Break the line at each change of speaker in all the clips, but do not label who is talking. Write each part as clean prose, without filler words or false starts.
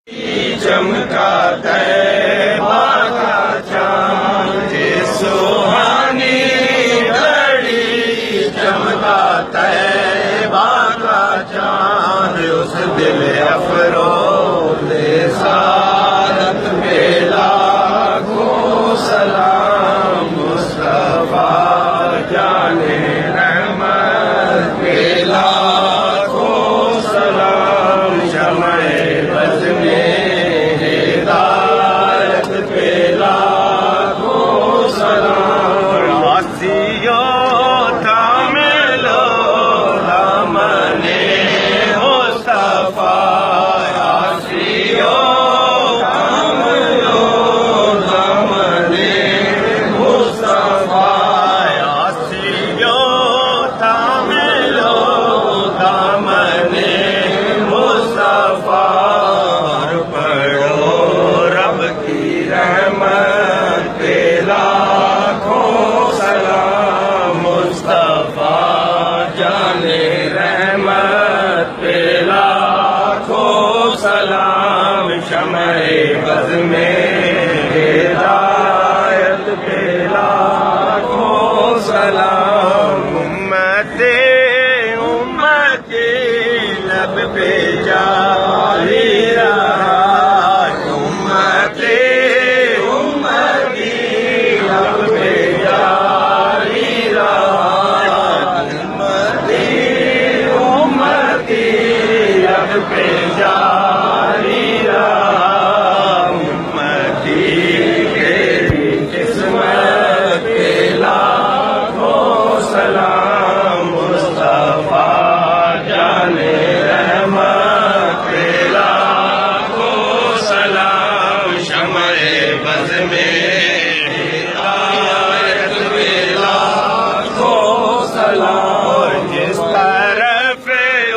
चमका तैबा का चांद सुहानी घड़ी चमका तैबा का चांद उस दिल अफरोज़े सादत पे लाखों सलाम मुस्तफा जाने रहमत पे लाखों सलाम शमए बज़ में हिदायत पे लाखों सलाम आसियो थामेलो दामने मुस्तफा आसियो थामेलो दामने मुस्तफा आसियो थामेलो दामने मुस्तफा पढ़ो रब की रहमत पे लाखों सलाम मुस्तफा जाने रहमत पे लाखों सलाम शमए बज़ में हिदायत पे लाखों सलाम उम्मते उम्मती लब पे जारी रहा उम्मते उम्मती लब पे जारी रहा उम्मती उम्मती लब पे जारी रहा उम्मती तेरी किस्मत पे लाखों सलाम मुस्तफा जाने रहमत पे लाखों सलाम शमए बज़ में हिदायत पे लाखों सलाम जिस तरफ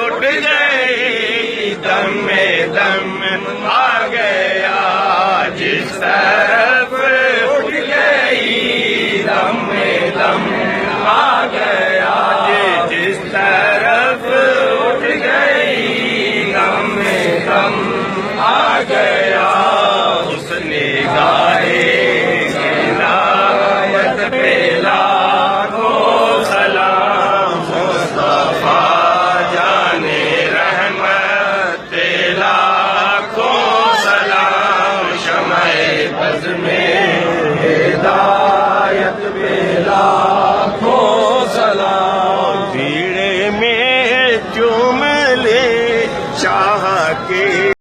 उठ गई दम में दम आ गया जिस तरफ उठ गई दम में दम आ गया जिस तरफ उठ गई दम में दम आ गया